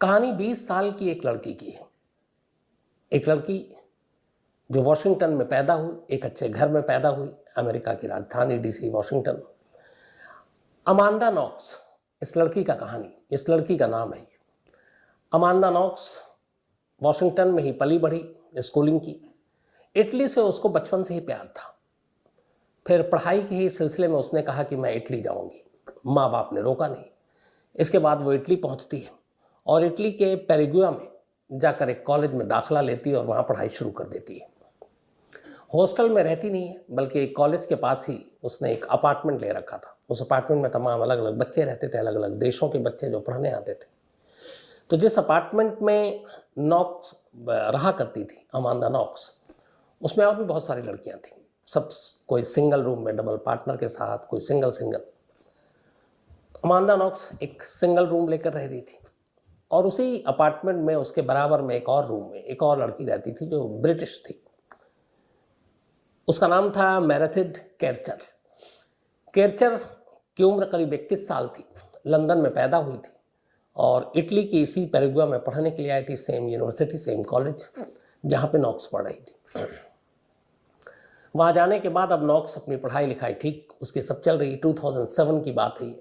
कहानी 20 साल की एक लड़की की है। एक लड़की जो वॉशिंगटन में पैदा हुई, एक अच्छे घर में पैदा हुई, अमेरिका की राजधानी डीसी वॉशिंगटन। अमांदा नॉक्स इस लड़की का कहानी, इस लड़की का नाम है। अमांदा नॉक्स वॉशिंगटन में ही पली बढ़ी, स्कूलिंग की। इटली से उसको बचपन से ही प्यार था। फिर पढ़ाई के ही सिलसिले में उसने कहा कि मैं इटली जाऊंगी। माँ बाप ने रोका नहीं। इसके बाद वो इटली पहुंचती है और इटली के पेरिगुआ में जाकर एक कॉलेज में दाखिला लेती है और वहाँ पढ़ाई शुरू कर देती है। हॉस्टल में रहती नहीं है, बल्कि कॉलेज के पास ही उसने एक अपार्टमेंट ले रखा था। उस अपार्टमेंट में तमाम अलग अलग बच्चे रहते थे, अलग अलग देशों के बच्चे जो पढ़ने आते थे। तो जिस अपार्टमेंट में नॉक्स रहा करती थी, अमांदा नॉक्स, उसमें और भी बहुत सारी लड़कियां थीं। सब कोई सिंगल रूम में डबल पार्टनर के साथ, कोई सिंगल। अमांदा नॉक्स एक सिंगल रूम लेकर रह रही थी और उसी अपार्टमेंट में उसके बराबर में एक और रूम में एक और लड़की रहती थी जो ब्रिटिश थी। उसका नाम था मेरेथिड केरचर। केरचर की उम्र करीब 21 साल थी, लंदन में पैदा हुई थी और इटली की इसी पेरिगुआ में पढ़ने के लिए आई थी, सेम यूनिवर्सिटी, सेम कॉलेज जहाँ पे नॉक्स पढ़ रही थी। वहाँ जाने के बाद अब नॉक्स अपनी पढ़ाई लिखाई ठीक उसकी सब चल रही। 2007 की बात है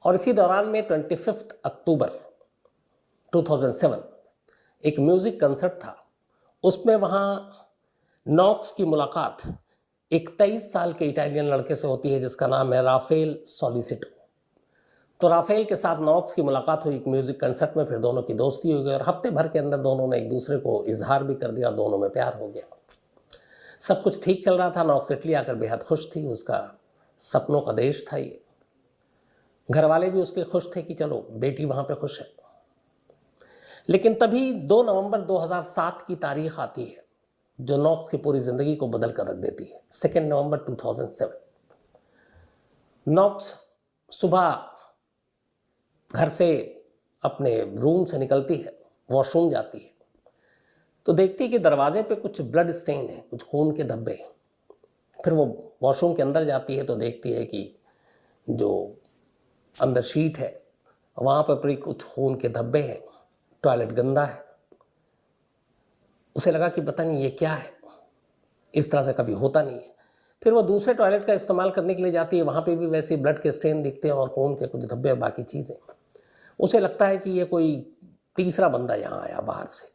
और इसी दौरान में 25 अक्टूबर 2007 एक म्यूज़िक कंसर्ट था। उसमें वहाँ नॉक्स की मुलाकात एक 23 साल के इटालियन लड़के से होती है जिसका नाम है राफेल सोलिसिटो। तो राफेल के साथ नॉक्स की मुलाकात हुई एक म्यूज़िक कंसर्ट में, फिर दोनों की दोस्ती हो गई और हफ्ते भर के अंदर दोनों ने एक दूसरे को इजहार भी कर दिया, दोनों में प्यार हो गया। सब कुछ ठीक चल रहा था। नॉक्स इटली आकर बेहद खुश थी, उसका सपनों का देश था ये। घर वाले भी उसके खुश थे कि चलो बेटी वहाँ पे खुश है। लेकिन तभी 2 नवंबर 2007 की तारीख आती है जो नॉक्स की पूरी ज़िंदगी को बदल कर रख देती है। 2 नवंबर 2007 नॉक्स सुबह घर से अपने रूम से निकलती है, वॉशरूम जाती है तो देखती है कि दरवाजे पे कुछ ब्लड स्टेन है, कुछ खून के धब्बे हैं। फिर वो वॉशरूम के अंदर जाती है तो देखती है कि जो अंदर शीट है वहाँ पर भी कुछ खून के धब्बे हैं, टॉयलेट गंदा है। उसे लगा कि पता नहीं ये क्या है, इस तरह से कभी होता नहीं है। फिर वो दूसरे टॉयलेट का इस्तेमाल करने के लिए जाती है, वहाँ पे भी वैसे ब्लड के स्टेन दिखते हैं और खून के कुछ धब्बे, बाकी चीज़ें। उसे लगता है कि ये कोई तीसरा बंदा यहाँ आया बाहर से।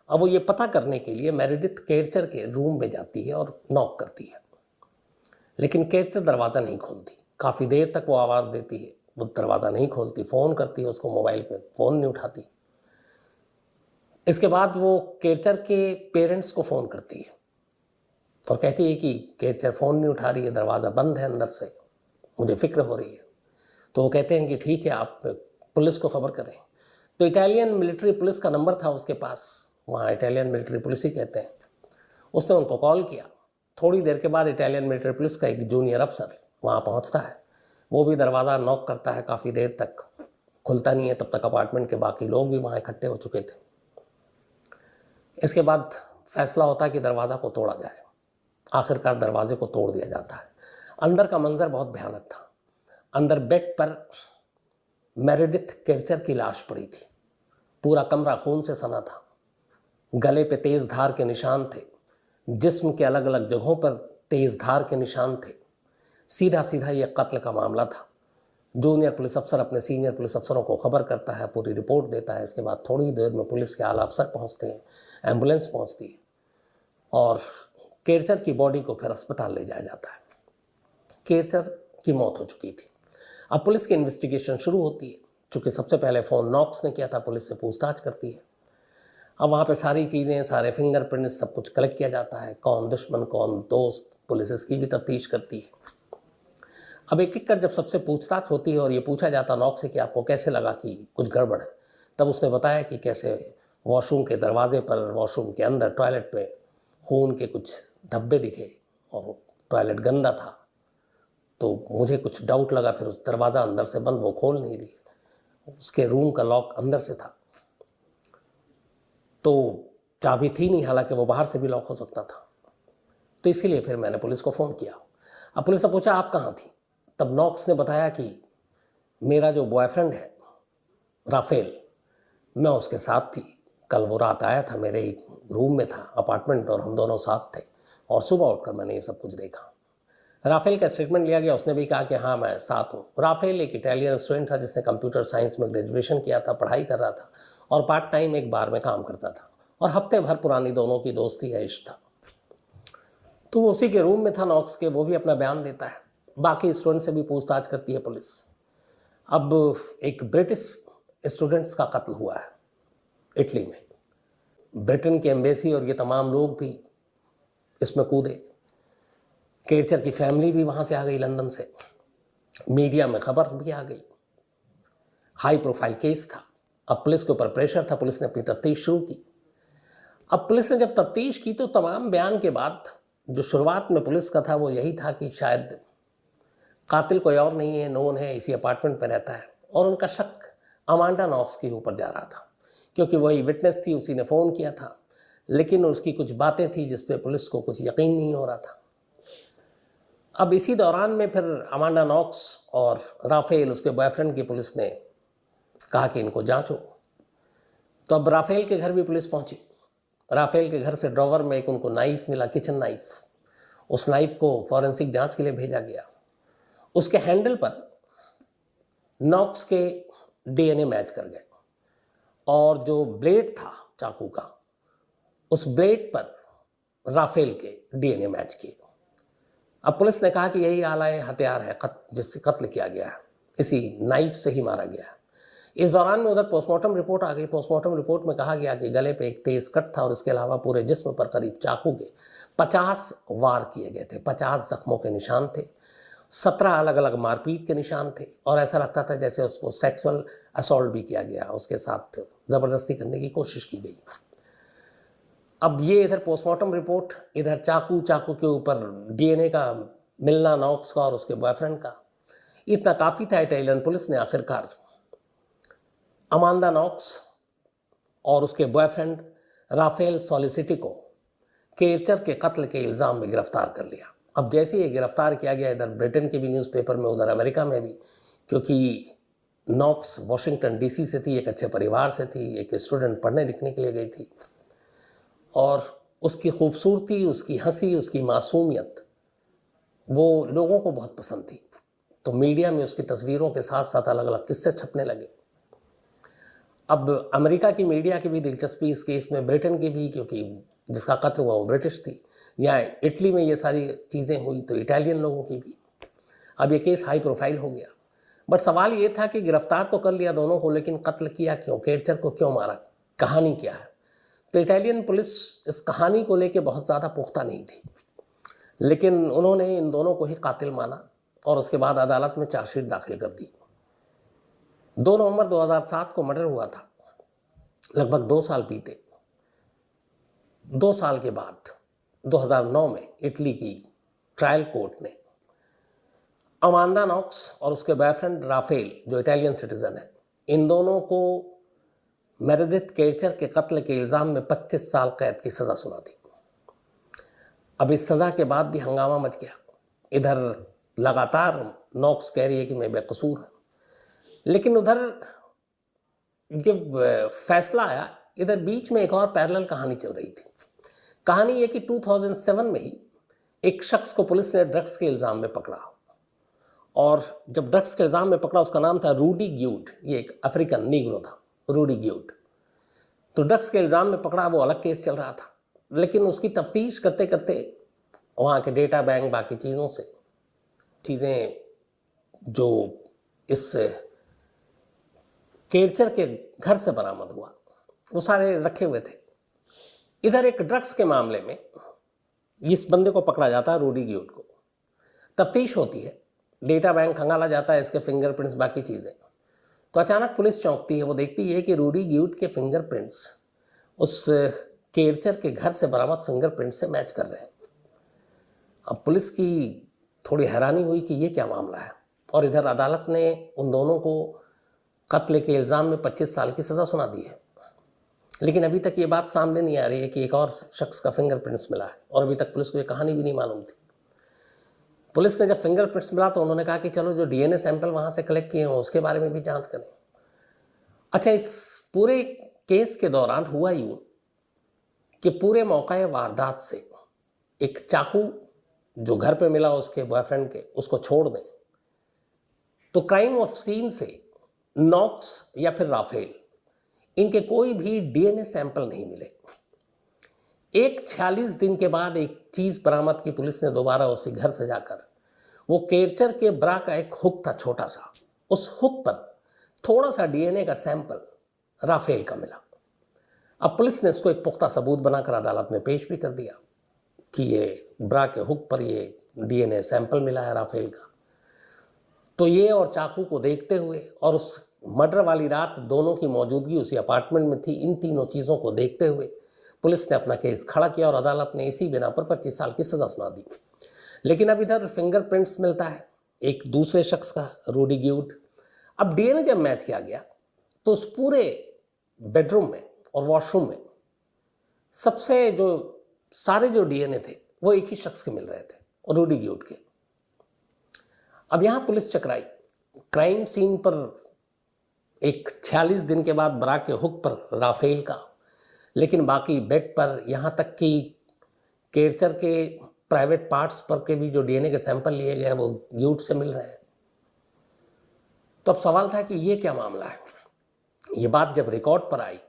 अब वो ये पता करने के लिए मेरेडिथ केरचर के रूम में जाती है और नॉक करती है, लेकिन केरचर दरवाज़ा नहीं खोलती। काफ़ी देर तक वो आवाज़ देती है, वो दरवाज़ा नहीं खोलती। फ़ोन करती है उसको मोबाइल पे, फ़ोन नहीं उठाती। इसके बाद वो केरचर के पेरेंट्स को फ़ोन करती है और कहती है कि केरचर फ़ोन नहीं उठा रही है, दरवाज़ा बंद है अंदर से, मुझे फ़िक्र हो रही है। तो वो कहते हैं कि ठीक है, आप पुलिस को खबर करें। तो इटालियन मिलिट्री पुलिस का नंबर था उसके पास, वहाँ इटालियन मिलिट्री पुलिस ही कहते हैं। उसने उनको कॉल किया। थोड़ी देर के बाद इटालियन मिलिट्री पुलिस का एक जूनियर अफसर वहाँ पहुँचता है। वो भी दरवाज़ा नॉक करता है, काफ़ी देर तक खुलता नहीं है। तब तक अपार्टमेंट के बाकी लोग भी वहाँ इकट्ठे हो चुके थे। इसके बाद फैसला होता है कि दरवाज़ा को तोड़ा जाए। आखिरकार दरवाजे को तोड़ दिया जाता है। अंदर का मंजर बहुत भयानक था। अंदर बेड पर मेरेडिथ केरचर की लाश पड़ी थी। पूरा कमरा खून से सना था। गले पे तेज़ धार के निशान थे, जिस्म के अलग अलग जगहों पर तेज़ धार के निशान थे। सीधा सीधा ये कत्ल का मामला था। जूनियर पुलिस अफसर अपने सीनियर पुलिस अफसरों को खबर करता है, पूरी रिपोर्ट देता है। इसके बाद थोड़ी देर में पुलिस के आला अफसर पहुंचते हैं, एम्बुलेंस पहुंचती है और केरचर की बॉडी को फिर अस्पताल ले जाया जाता है। केरचर की मौत हो चुकी थी। अब पुलिस की इन्वेस्टिगेशन शुरू होती है। चूँकि सबसे पहले फ़ोन नॉक्स ने किया था, पुलिस से पूछताछ करती है। अब वहाँ पे सारी चीज़ें, सारे फिंगरप्रिंट, सब कुछ कलेक्ट किया जाता है। कौन दुश्मन कौन दोस्त, पुलिस इसकी भी तफ्तीश करती है। अब एक एक कर जब सबसे पूछताछ होती है और ये पूछा जाता नॉक्स से कि आपको कैसे लगा कि कुछ गड़बड़ है, तब उसने बताया कि कैसे वॉशरूम के दरवाजे पर, वॉशरूम के अंदर टॉयलेट पे खून के कुछ धब्बे दिखे और टॉयलेट गंदा था। तो मुझे कुछ डाउट लगा, फिर उस दरवाज़ा अंदर से बंद, वो खोल नहीं रही। उसके रूम का लॉक अंदर से था, तो चाबी थी नहीं, हालांकि वो बाहर से भी लॉक हो सकता था। तो इसीलिए फिर मैंने पुलिस को फ़ोन किया। अब पुलिस ने पूछा आप कहाँ थी? तब नॉक्स ने बताया कि मेरा जो बॉयफ्रेंड है राफेल, मैं उसके साथ थी। कल वो रात आया था, मेरे एक रूम में था अपार्टमेंट में, और हम दोनों साथ थे, और सुबह उठकर मैंने ये सब कुछ देखा। राफेल का स्टेटमेंट लिया गया, उसने भी कहा कि हाँ मैं साथ हूँ। राफेल एक इटालियन स्टूडेंट था जिसने कंप्यूटर साइंस में ग्रेजुएशन किया था, पढ़ाई कर रहा था, और पार्ट टाइम एक बार में काम करता था, और हफ्ते भर पुरानी दोनों की दोस्ती है, इश्क था। तो वो उसी के रूम में था नॉक्स के, वो भी अपना बयान देता है। बाकी स्टूडेंट से भी पूछताछ करती है पुलिस। अब एक ब्रिटिश स्टूडेंट्स का कत्ल हुआ है इटली में। ब्रिटेन की एम्बेसी और ये तमाम लोग भी इसमें कूदे। केरचर की फैमिली भी वहाँ से आ गई लंदन से, मीडिया में खबर भी आ गई, हाई प्रोफाइल केस था। अब पुलिस के ऊपर प्रेशर था, पुलिस ने अपनी तफ्तीश शुरू की। अब पुलिस ने जब तफ्तीश की तो तमाम बयान के बाद जो शुरुआत में पुलिस का था वो यही था कि शायद कातिल कोई और नहीं है, नोन है, इसी अपार्टमेंट में रहता है, और उनका शक अमांडा नॉक्स के ऊपर जा रहा था क्योंकि वही विटनेस थी, उसी ने फ़ोन किया था। लेकिन उसकी कुछ बातें थी जिस पे पुलिस को कुछ यकीन नहीं हो रहा था। अब इसी दौरान में फिर अमांडा नॉक्स और राफेल, उसके बॉयफ्रेंड की, पुलिस ने कहा कि इनको जांचो। तो अब राफेल के घर भी पुलिस पहुंची। राफेल के घर से ड्रॉवर में एक उनको नाइफ मिला, किचन नाइफ। उस नाइफ को फॉरेंसिक जांच के लिए भेजा गया। उसके हैंडल पर नॉक्स के डीएनए मैच कर गए, और जो ब्लेड था चाकू का, उस ब्लेड पर राफेल के डीएनए मैच किए। अब पुलिस ने कहा कि यही आला हथियार है जिससे कत्ल किया गया है, इसी नाइफ से ही मारा गया है। इस दौरान में उधर पोस्टमार्टम रिपोर्ट आ गई। पोस्टमार्टम रिपोर्ट में कहा गया कि गले पे एक तेज कट था, और इसके अलावा पूरे जिस्म पर करीब चाकू के 50 वार किए गए थे, 50 जख्मों के निशान थे, 17 अलग अलग मारपीट के निशान थे, और ऐसा लगता था जैसे उसको सेक्सुअल असॉल्ट भी किया गया, उसके साथ ज़बरदस्ती करने की कोशिश की गई। अब ये इधर पोस्टमार्टम रिपोर्ट, इधर चाकू के ऊपर डीएनए का मिलना नॉक्स का और उसके बॉयफ्रेंड का, इतना काफ़ी था। इटालियन पुलिस ने आखिरकार अमांडा नॉक्स और उसके बॉयफ्रेंड राफेल सोलिसिटी को केरचर के कत्ल के इल्ज़ाम में गिरफ्तार कर लिया। अब जैसे ये गिरफ्तार किया गया, इधर ब्रिटेन के भी न्यूज़पेपर में, उधर अमेरिका में भी, क्योंकि नॉक्स वाशिंगटन डीसी से थी, एक अच्छे परिवार से थी, एक स्टूडेंट पढ़ने लिखने के लिए गई थी, और उसकी खूबसूरती, उसकी हंसी, उसकी मासूमियत वो लोगों को बहुत पसंद थी। तो मीडिया में उसकी तस्वीरों के साथ साथ अलग अलग किस्से छपने लगे। अब अमेरिका की मीडिया की भी दिलचस्पी इस केस में, ब्रिटेन की भी, क्योंकि जिसका कत्ल हुआ वो ब्रिटिश थी। या इटली में ये सारी चीज़ें हुई तो इटालियन लोगों की भी। अब ये केस हाई प्रोफाइल हो गया। बट सवाल ये था कि गिरफ्तार तो कर लिया दोनों को, लेकिन कत्ल किया क्यों, केरचर को क्यों मारा, कहानी क्या है। तो इटालियन पुलिस इस कहानी को लेकर बहुत ज़्यादा पुख्ता नहीं थी, लेकिन उन्होंने इन दोनों को ही कातिल माना, और उसके बाद अदालत में चार्जशीट दाखिल कर दी। 2 नवंबर 2007 को मर्डर हुआ था। लगभग 2 साल बीते। 2 साल के बाद 2009 में इटली की ट्रायल कोर्ट ने अमांडा नॉक्स और उसके बॉयफ्रेंड राफेल, जो इटालियन सिटीजन है, इन दोनों को मेरेडिथ केरचर के कत्ल के इल्ज़ाम में 25 साल कैद की सज़ा सुना दी। अब इस सज़ा के बाद भी हंगामा मच गया। इधर लगातार नॉक्स कह रही है कि मैं बेकसूर हूँ, लेकिन उधर जब फैसला आया, इधर बीच में एक और पैरेलल कहानी चल रही थी। कहानी ये कि 2007 में ही एक शख्स को पुलिस ने ड्रग्स के इल्ज़ाम में पकड़ा, और जब ड्रग्स के इल्ज़ाम में पकड़ा, उसका नाम था रूडी ग्यूड। ये एक अफ्रीकन नीग्रो था, रूडी ग्यूड। तो ड्रग्स के इल्ज़ाम में पकड़ा, वो अलग केस चल रहा था, लेकिन उसकी तफ्तीश करते करते वहाँ के डेटा बैंक, बाकी चीज़ों से चीज़ें जो इस केरचर के घर से बरामद हुआ, वो सारे रखे हुए थे। इधर एक ड्रग्स के मामले में इस बंदे को पकड़ा जाता है, रूडी ग्यूड को। तफ्तीश होती है, डेटा बैंक खंगाला जाता है, इसके फिंगरप्रिंट्स, बाकी चीज़ें। तो अचानक पुलिस चौंकती है, वो देखती है कि रूडी ग्यूड के फिंगरप्रिंट्स उस केरचर के घर से बरामद फिंगरप्रिंट से मैच कर रहे हैं। अब पुलिस की थोड़ी हैरानी हुई कि ये क्या मामला है, और इधर अदालत ने उन दोनों को कत्ल के इल्ज़ाम में 25 साल की सज़ा सुना दी है। लेकिन अभी तक ये बात सामने नहीं आ रही है कि एक और शख्स का फिंगरप्रिंट्स मिला है, और अभी तक पुलिस को ये कहानी भी नहीं मालूम थी। पुलिस ने जब फिंगरप्रिंट्स मिला तो उन्होंने कहा कि चलो जो डीएनए सैंपल वहाँ से कलेक्ट किए हैं उसके बारे में भी जांच करें। अच्छा, इस पूरे केस के दौरान हुआ यूं कि पूरे मौका वारदात से एक चाकू जो घर पे मिला उसके बॉयफ्रेंड के, उसको छोड़ दें तो क्राइम ऑफ सीन से नॉक्स या फिर राफेल, इनके कोई भी डीएनए सैंपल नहीं मिले। एक 46 दिन के बाद एक चीज बरामद की पुलिस ने दोबारा उसी घर से जाकर, वो केरचर के ब्रा का एक हुक था छोटा सा, उस हुक पर थोड़ा सा डीएनए का सैंपल राफेल का मिला। अब पुलिस ने इसको एक पुख्ता सबूत बनाकर अदालत में पेश भी कर दिया कि ये ब्रा के हुक पर ये डीएनए सैंपल मिला है राफेल का। तो ये और चाकू को देखते हुए और उस मर्डर वाली रात दोनों की मौजूदगी उसी अपार्टमेंट में थी, इन तीनों चीज़ों को देखते हुए पुलिस ने अपना केस खड़ा किया और अदालत ने इसी बिना पर 25 साल की सज़ा सुना दी। लेकिन अब इधर फिंगरप्रिंट्स मिलता है एक दूसरे शख्स का, रूडी ग्यूड। अब डीएनए जब मैच किया गया तो उस पूरे बेडरूम में और वॉशरूम में सबसे जो सारे जो डीएनए थे वो एक ही शख्स के मिल रहे थे, और रूडी ग्यूड के। अब यहां पुलिस चकराई, क्राइम सीन पर एक 46 दिन के बाद ब्रा के हुक पर राफेल का, लेकिन बाकी बेड पर, यहां तक कि केरचर के प्राइवेट पार्ट्स पर के भी जो डीएनए के सैंपल लिए गए वो ग्यूड से मिल रहे हैं। तो अब सवाल था कि ये क्या मामला है। ये बात जब रिकॉर्ड पर आई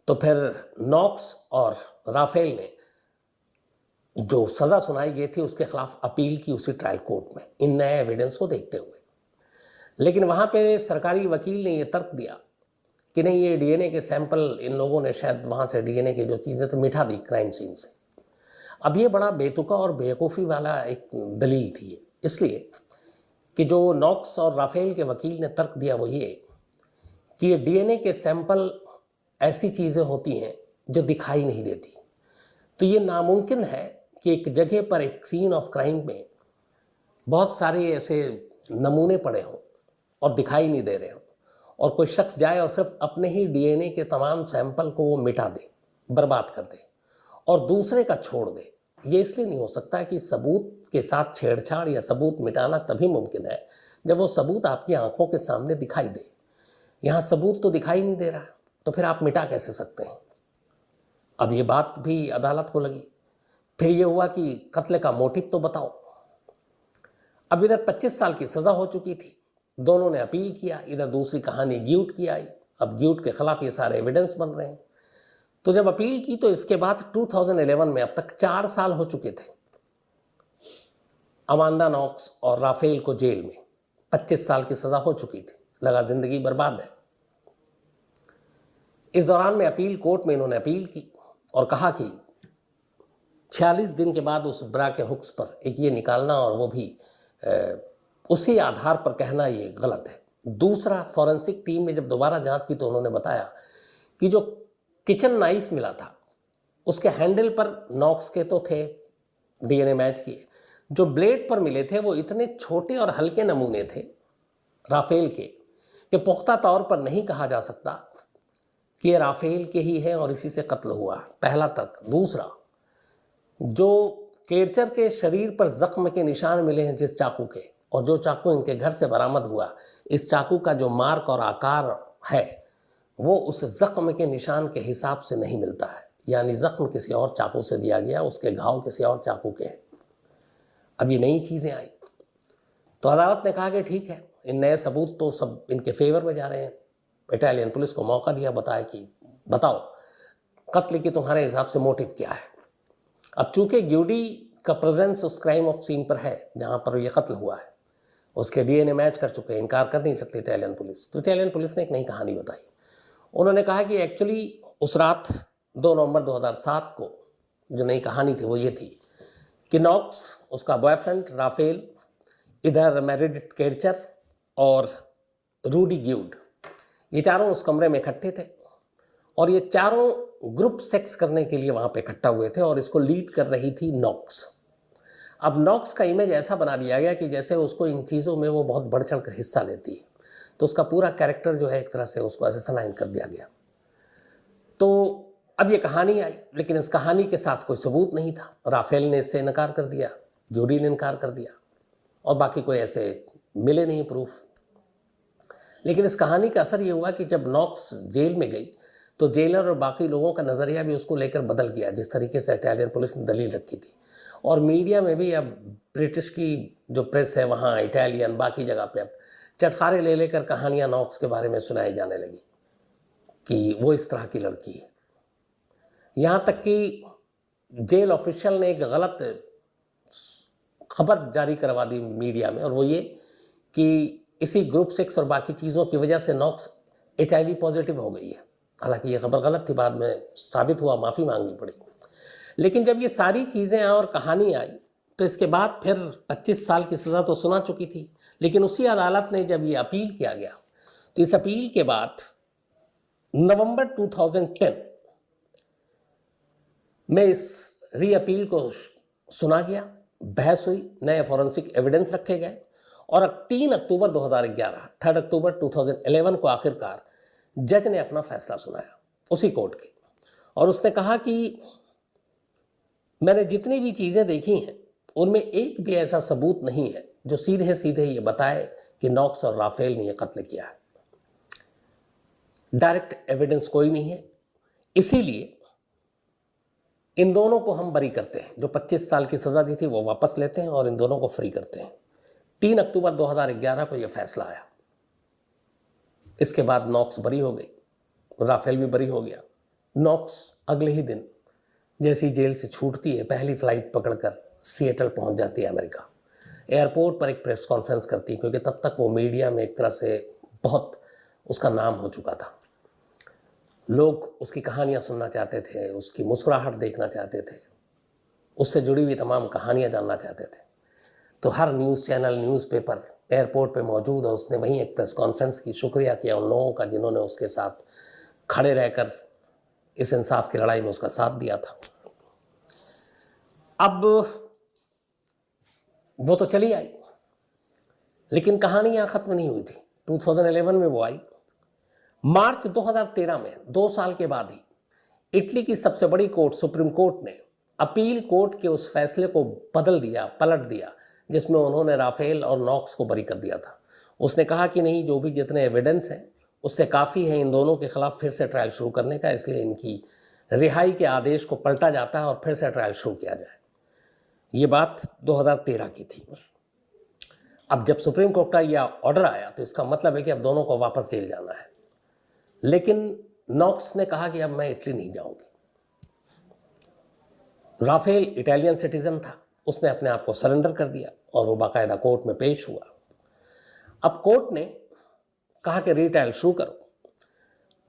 तो फिर नॉक्स और राफेल ने जो सज़ा सुनाई गई थी उसके खिलाफ अपील की उसी ट्रायल कोर्ट में, इन नए एविडेंस को देखते हुए। लेकिन वहाँ पे सरकारी वकील ने ये तर्क दिया कि नहीं, ये डीएनए के सैंपल इन लोगों ने शायद वहाँ से डीएनए की जो चीज़ें तो मिटा दी क्राइम सीन से। अब ये बड़ा बेतुका और बेवकूफ़ी वाला एक दलील थी, इसलिए कि जो नॉक्स और राफेल के वकील ने तर्क दिया वो ये कि ये डीएनए के सैंपल ऐसी चीज़ें होती हैं जो दिखाई नहीं देती। तो ये नामुमकिन है कि एक जगह पर एक सीन ऑफ क्राइम में बहुत सारे ऐसे नमूने पड़े हों और दिखाई नहीं दे रहे हों, और कोई शख्स जाए और सिर्फ अपने ही डीएनए के तमाम सैंपल को वो मिटा दे, बर्बाद कर दे और दूसरे का छोड़ दे। ये इसलिए नहीं हो सकता कि सबूत के साथ छेड़छाड़ या सबूत मिटाना तभी मुमकिन है जब वो सबूत आपकी आंखों के सामने दिखाई दे। यहाँ सबूत तो दिखाई नहीं दे रहा, तो फिर आप मिटा कैसे सकते हैं। अब ये बात भी अदालत को लगी। फिर ये हुआ कि कत्ल का मोटिव तो बताओ। अब इधर 25 साल की सज़ा हो चुकी थी, दोनों ने अपील किया, इधर दूसरी कहानी ग्यूट की आई। अब ग्यूट के खिलाफ ये सारे एविडेंस बन रहे हैं। तो जब अपील की तो इसके बाद 2011 में अब तक 4 साल हो चुके थे। अमांदा नॉक्स और राफेल को जेल में 25 साल की सज़ा हो चुकी थी, लगा ज़िंदगी बर्बाद है। इस दौरान में अपील कोर्ट में इन्होंने अपील की और कहा कि 46 दिन के बाद उस ब्रा के हुक्स पर एक ये निकालना और वो भी उसी आधार पर कहना ये गलत है। दूसरा, फॉरेंसिक टीम में जब दोबारा जांच की तो उन्होंने बताया कि जो किचन नाइफ मिला था उसके हैंडल पर नॉक्स के तो थे डीएनए मैच किए, जो ब्लेड पर मिले थे वो इतने छोटे और हल्के नमूने थे राफेल के कि पुख्ता तौर पर नहीं कहा जा सकता कि ये राफेल के ही है और इसी से कत्ल हुआ। पहला तर्क। दूसरा, जो केरचर के शरीर पर जख्म के निशान मिले हैं जिस चाकू के, और जो चाकू इनके घर से बरामद हुआ, इस चाकू का जो मार्क और आकार है वो उस जख्म के निशान के हिसाब से नहीं मिलता है, यानी जख्म किसी और चाकू से दिया गया, उसके घाव किसी और चाकू के हैं। अब ये नई चीज़ें आई तो अदालत ने कहा कि ठीक है, इन नए सबूत तो सब इनके फेवर में जा रहे हैं। इटालियन पुलिस को मौका दिया, बताया कि बताओ कत्ल की तुम्हारे हिसाब से मोटिव क्या है। अब चूंकि ग्यूडी का प्रेजेंस उस क्राइम ऑफ सीन पर है जहां पर ये कत्ल हुआ है, उसके डीएनए मैच कर चुके हैं, इनकार कर नहीं सकती इटालियन पुलिस। तो इटालियन पुलिस ने एक नई कहानी बताई। उन्होंने कहा कि एक्चुअली उस रात 2 नवंबर 2007 को जो नई कहानी थी वो ये थी कि नॉक्स, उसका बॉयफ्रेंड राफेल, इधर मेरिडिथ केरचर और रूडी ग्यूड, ये चारों उस कमरे में इकट्ठे थे और ये चारों ग्रुप सेक्स करने के लिए वहाँ पे इकट्ठा हुए थे और इसको लीड कर रही थी नॉक्स। अब नॉक्स का इमेज ऐसा बना दिया गया कि जैसे उसको इन चीज़ों में वो बहुत बढ़ चढ़ कर हिस्सा लेती है, तो उसका पूरा कैरेक्टर जो है एक तरह से उसको असैसिनेट कर दिया गया। तो अब ये कहानी आई, लेकिन इस कहानी के साथ कोई सबूत नहीं था। राफेल ने इससे इनकार कर दिया, ग्यूडी ने इनकार कर दिया और बाकी कोई ऐसे मिले नहीं प्रूफ। लेकिन इस कहानी का असर ये हुआ कि जब नॉक्स जेल में गई तो जेलर और बाकी लोगों का नज़रिया भी उसको लेकर बदल गया, जिस तरीके से इटालियन पुलिस ने दलील रखी थी। और मीडिया में भी अब ब्रिटिश की जो प्रेस है वहाँ, इटालियन बाकी जगह पे अब चटखारे ले लेकर कहानियाँ नॉक्स के बारे में सुनाई जाने लगी कि वो इस तरह की लड़की है। यहाँ तक कि जेल ऑफिशियल ने एक गलत खबर जारी करवा दी मीडिया में, और वो ये कि इसी ग्रुप 6 और बाकी चीज़ों की वजह से नॉक्स HIV पॉजिटिव हो गई है। हालांकि ये खबर गलत थी, बाद में साबित हुआ, माफ़ी मांगनी पड़ी। लेकिन जब ये सारी चीज़ें और कहानी आई तो इसके बाद फिर 25 साल की सज़ा तो सुना चुकी थी, लेकिन उसी अदालत ने जब ये अपील किया गया तो इस अपील के बाद नवंबर 2010 में इस री अपील को सुना गया, बहस हुई, नए फॉरेंसिक एविडेंस रखे गए, और 3 अक्टूबर 2011, 3 अक्टूबर 2011 को आखिरकार जज ने अपना फैसला सुनाया उसी कोर्ट के। और उसने कहा कि मैंने जितनी भी चीज़ें देखी हैं उनमें एक भी ऐसा सबूत नहीं है जो सीधे सीधे ये बताए कि नॉक्स और राफेल ने यह कत्ल किया है। डायरेक्ट एविडेंस कोई नहीं है, इसीलिए इन दोनों को हम बरी करते हैं। जो 25 साल की सज़ा दी थी वो वापस लेते हैं और इन दोनों को फ्री करते हैं। 3 अक्टूबर 2011 को यह फैसला आया। इसके बाद नॉक्स बरी हो गई, राफेल भी बरी हो गया। नॉक्स अगले ही दिन जैसी जेल से छूटती है, पहली फ्लाइट पकड़कर सिएटल पहुंच जाती है अमेरिका। एयरपोर्ट पर एक प्रेस कॉन्फ्रेंस करती है, क्योंकि तब तक वो मीडिया में एक तरह से बहुत उसका नाम हो चुका था। लोग उसकी कहानियां सुनना चाहते थे, उसकी मुस्कुराहट देखना चाहते थे, उससे जुड़ी हुई तमाम कहानियां जानना चाहते थे। तो हर न्यूज़ चैनल, न्यूज़पेपर एयरपोर्ट पे मौजूद है। उसने वहीं एक प्रेस कॉन्फ्रेंस की, शुक्रिया किया उन लोगों का जिन्होंने उसके साथ खड़े रहकर इस इंसाफ की लड़ाई में उसका साथ दिया था। अब वो तो चली आई, लेकिन कहानी यहाँ ख़त्म नहीं हुई थी। 2011 में वो आई। मार्च 2013 में, 2 साल के बाद ही, इटली की सबसे बड़ी कोर्ट, सुप्रीम कोर्ट ने अपील कोर्ट के उस फैसले को बदल दिया, पलट दिया, जिसमें उन्होंने राफेल और नॉक्स को बरी कर दिया था। उसने कहा कि नहीं, जो भी जितने एविडेंस हैं उससे काफ़ी है इन दोनों के खिलाफ फिर से ट्रायल शुरू करने का, इसलिए इनकी रिहाई के आदेश को पलटा जाता है और फिर से ट्रायल शुरू किया जाए। ये बात 2013 की थी। अब जब सुप्रीम कोर्ट का यह ऑर्डर आया तो इसका मतलब है कि अब दोनों को वापस जेल जाना है। लेकिन नॉक्स ने कहा कि अब मैं इटली नहीं जाऊंगी। राफेल इटालियन सिटीजन था, उसने अपने आप को सरेंडर कर दिया और वो बाकायदा कोर्ट में पेश हुआ। अब कोर्ट ने कहा कि रीट्रायल शुरू करो।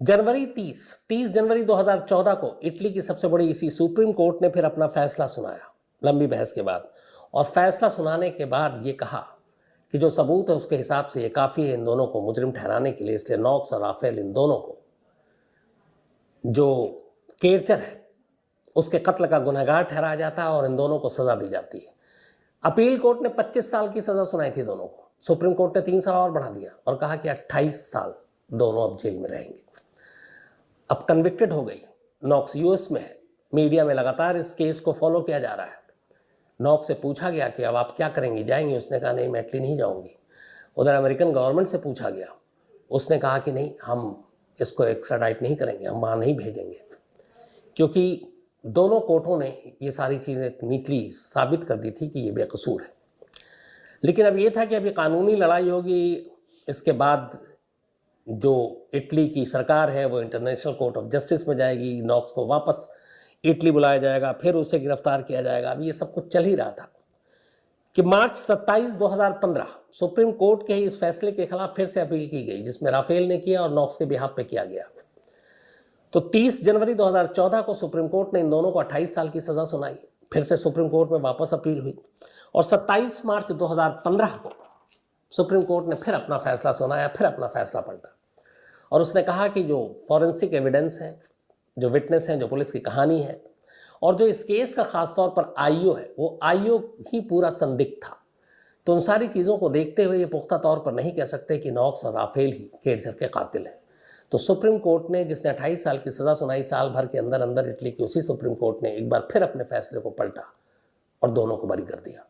जनवरी 30 जनवरी 2014 को इटली की सबसे बड़ी इसी सुप्रीम कोर्ट ने फिर अपना फैसला सुनाया, लंबी बहस के बाद। और फैसला सुनाने के बाद ये कहा कि जो सबूत है उसके हिसाब से ये काफ़ी है इन दोनों को मुजरिम ठहराने के लिए, इसलिए नॉक्स और राफेल इन दोनों को, जो केरचर है उसके कत्ल का गुनहगार ठहराया जाता है और इन दोनों को सज़ा दी जाती है। अपील कोर्ट ने 25 साल की सज़ा सुनाई थी दोनों को, सुप्रीम कोर्ट ने 3 साल और बढ़ा दिया और कहा कि 28 साल दोनों अब जेल में रहेंगे। अब कन्विक्टेड हो गई। नॉक्स यूएस में है। मीडिया में लगातार इस केस को फॉलो किया जा रहा है। नॉक्स से पूछा गया कि अब आप क्या करेंगी, जाएंगी? उसने कहा नहीं, मैं इटली नहीं जाऊंगी। उधर अमेरिकन गवर्नमेंट से पूछा गया, उसने कहा कि नहीं, हम इसको एक्स्ट्राडाइट नहीं करेंगे, हम वहाँ नहीं भेजेंगे, क्योंकि दोनों कोर्टों ने ये सारी चीज़ें निकली, साबित कर दी थी कि ये बेकसूर है। लेकिन अब ये था कि अभी कानूनी लड़ाई होगी। इसके बाद जो इटली की सरकार है वो इंटरनेशनल कोर्ट ऑफ जस्टिस में जाएगी, नॉक्स को वापस इटली बुलाया जाएगा, फिर उसे गिरफ्तार किया जाएगा। अभी ये सब कुछ चल ही रहा था कि मार्च 27, 2015 सुप्रीम कोर्ट के ही इस फैसले के खिलाफ फिर से अपील की गई, जिसमें राफेल ने किया और नॉक्स के बिहाफ पे किया गया। तो 30 जनवरी 2014 को सुप्रीम कोर्ट ने इन दोनों को 28 साल की सज़ा सुनाई। फिर से सुप्रीम कोर्ट में वापस अपील हुई और 27 मार्च 2015 को सुप्रीम कोर्ट ने फिर अपना फैसला सुनाया, फिर अपना फैसला पलटा और उसने कहा कि जो फॉरेंसिक एविडेंस है, जो विटनेस हैं, जो पुलिस की कहानी है और जो इस केस का खासतौर पर आईओ है, वो आईओ ही पूरा संदिग्ध था। तो उन सारी चीज़ों को देखते हुए ये पुख्ता तौर पर नहीं कह सकते कि नॉक्स और राफेल ही केरचर के कातिल हैं। तो सुप्रीम कोर्ट ने, जिसने 28 साल की सज़ा सुनाई, साल भर के अंदर अंदर इटली की उसी सुप्रीम कोर्ट ने एक बार फिर अपने फैसले को पलटा और दोनों को बरी कर दिया।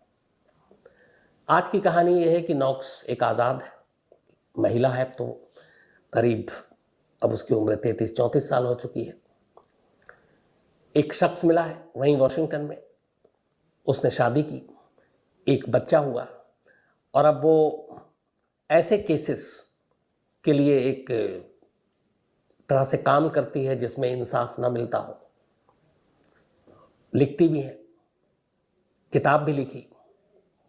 आज की कहानी यह है कि नॉक्स एक आज़ाद है, महिला है, तो करीब अब उसकी उम्र 33-34 साल हो चुकी है। एक शख्स मिला है वहीं वॉशिंगटन में, उसने शादी की, एक बच्चा हुआ, और अब वो ऐसे केसेस के लिए एक तरह से काम करती है जिसमें इंसाफ ना मिलता हो। लिखती भी है, किताब भी लिखी,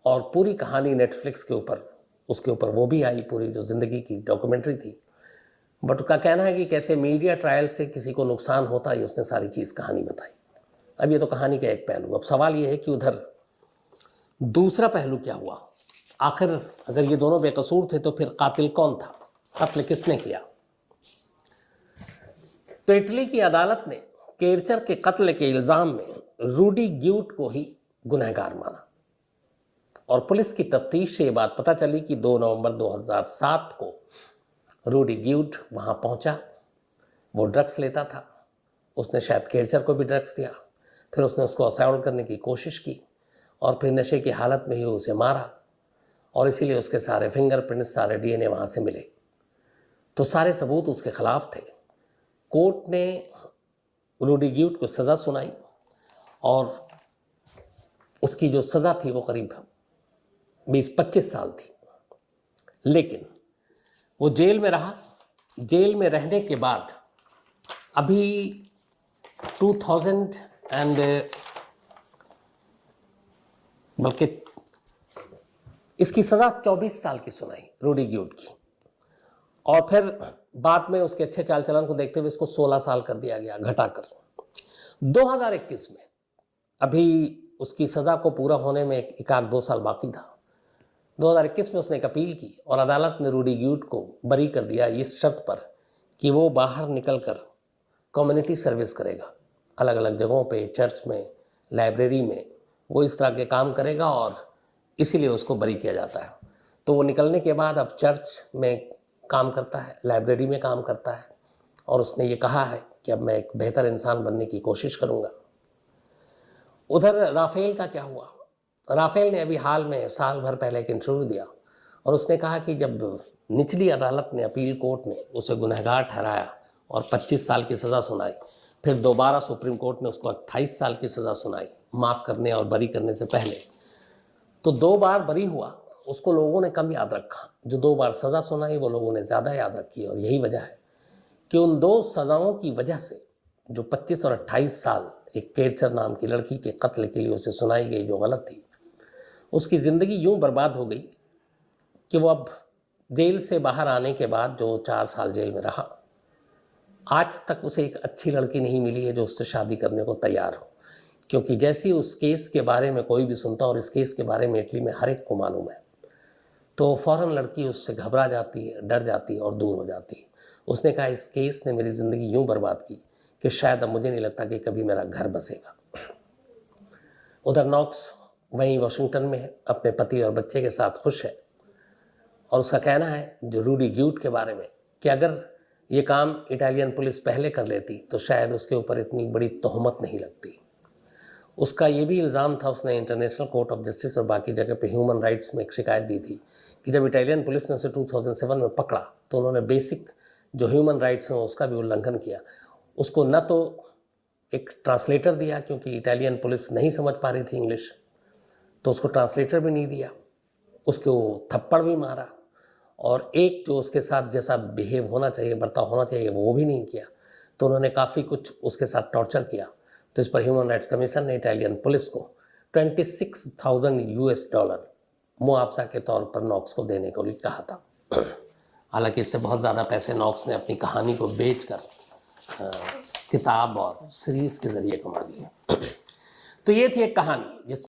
और पूरी कहानी नेटफ्लिक्स के ऊपर, उसके ऊपर वो भी आई, पूरी जो ज़िंदगी की डॉक्यूमेंट्री थी। बट उसका कहना है कि कैसे मीडिया ट्रायल से किसी को नुकसान होता है, उसने सारी चीज़ कहानी बताई। अब ये तो कहानी का एक पहलू। अब सवाल ये है कि उधर दूसरा पहलू क्या हुआ? आखिर अगर ये दोनों बेकसूर थे तो फिर कातिल कौन था? कत्ल किसने किया? तो इटली की अदालत ने केरचर के कत्ल के इल्ज़ाम में रूडी ग्यूट को ही गुनहगार माना, और पुलिस की तफ्तीश से ये बात पता चली कि 2 नवंबर 2007 को रूडी ग्यूट वहाँ पहुँचा। वो ड्रग्स लेता था, उसने शायद केरचर को भी ड्रग्स दिया, फिर उसने उसको असॉल्ट करने की कोशिश की, और फिर नशे की हालत में ही उसे मारा, और इसीलिए उसके सारे फिंगरप्रिंट्स, सारे डीएनए वहाँ से मिले। तो सारे सबूत उसके खिलाफ थे। कोर्ट ने रूडी ग्यूट को सज़ा सुनाई, और उसकी जो सज़ा थी वो करीब 20-25 साल थी। लेकिन वो जेल में रहा। जेल में रहने के बाद अभी 2000 एंड बल्कि इसकी सज़ा 24 साल की सुनाई रूडी ग्यूट की, और फिर बाद में उसके अच्छे चाल चलन को देखते हुए इसको 16 साल कर दिया गया घटाकर। 2021 में अभी उसकी सज़ा को पूरा होने में एक आध 2 साल बाकी था। 2021 में उसने एक अपील की, और अदालत ने रूडी ग्यूट को बरी कर दिया इस शर्त पर कि वो बाहर निकलकर कम्युनिटी सर्विस करेगा, अलग अलग जगहों पे, चर्च में, लाइब्रेरी में वो इस तरह के काम करेगा, और इसीलिए उसको बरी किया जाता है। तो वो निकलने के बाद अब चर्च में काम करता है, लाइब्रेरी में काम करता है, और उसने ये कहा है कि अब मैं एक बेहतर इंसान बनने की कोशिश करूँगा। उधर राफेल का क्या हुआ? राफेल ने अभी हाल में साल भर पहले एक इंटरव्यू दिया, और उसने कहा कि जब निचली अदालत ने, अपील कोर्ट ने उसे गुनहगार ठहराया और 25 साल की सज़ा सुनाई, फिर दोबारा सुप्रीम कोर्ट ने उसको 28 साल की सज़ा सुनाई माफ़ करने और बरी करने से पहले, तो 2 बार बरी हुआ। उसको लोगों ने कम याद रखा। जो 2 बार सज़ा सुनाई वो लोगों ने ज़्यादा याद रखी, और यही वजह है कि उन 2 सज़ाओं की वजह से जो 25 और 28 साल एक केरचर नाम की लड़की के कत्ल के लिए उसे सुनाई गई, जो गलत थी, उसकी ज़िंदगी यूँ बर्बाद हो गई कि वो अब जेल से बाहर आने के बाद जो 4 साल जेल में रहा, आज तक उसे एक अच्छी लड़की नहीं मिली है जो उससे शादी करने को तैयार हो। क्योंकि जैसे ही उस केस के बारे में कोई भी सुनता, और इस केस के बारे में इटली में हर एक को मालूम है, तो फ़ौरन लड़की उससे घबरा जाती है, डर जाती है और दूर हो जाती है। उसने कहा इस केस ने मेरी ज़िंदगी यूँ बर्बाद की कि शायद अब मुझे नहीं लगता कि कभी मेरा घर बसेगा। उधर नॉक्स वहीं वॉशिंगटन में है, अपने पति और बच्चे के साथ खुश है, और उसका कहना है जो रूडी ग्यूट के बारे में कि अगर ये काम इटालियन पुलिस पहले कर लेती तो शायद उसके ऊपर इतनी बड़ी तोहमत नहीं लगती। उसका ये भी इल्ज़ाम था, उसने इंटरनेशनल कोर्ट ऑफ जस्टिस और बाकी जगह पे ह्यूमन राइट्स में एक शिकायत दी थी कि जब इटालियन पुलिस ने उसे 2007 में पकड़ा तो उन्होंने बेसिक जो ह्यूमन राइट्स हैं उसका भी उल्लंघन किया। उसको न तो एक ट्रांसलेटर दिया, क्योंकि इटालियन पुलिस नहीं समझ पा रही थी इंग्लिश, तो उसको ट्रांसलेटर भी नहीं दिया, उसको थप्पड़ भी मारा, और एक जो उसके साथ जैसा बिहेव होना चाहिए, बर्ताव होना चाहिए, वो भी नहीं किया। तो उन्होंने काफ़ी कुछ उसके साथ टॉर्चर किया। तो इस पर ह्यूमन राइट्स कमीशन ने इटालियन पुलिस को $26,000 मुआवजा के तौर पर नॉक्स को देने को लिए कहा था। हालांकि इससे बहुत ज़्यादा पैसे नॉक्स ने अपनी कहानी को बेचकर किताब और सीरीज़ के ज़रिए कमा लिए। तो ये थी एक कहानी जिस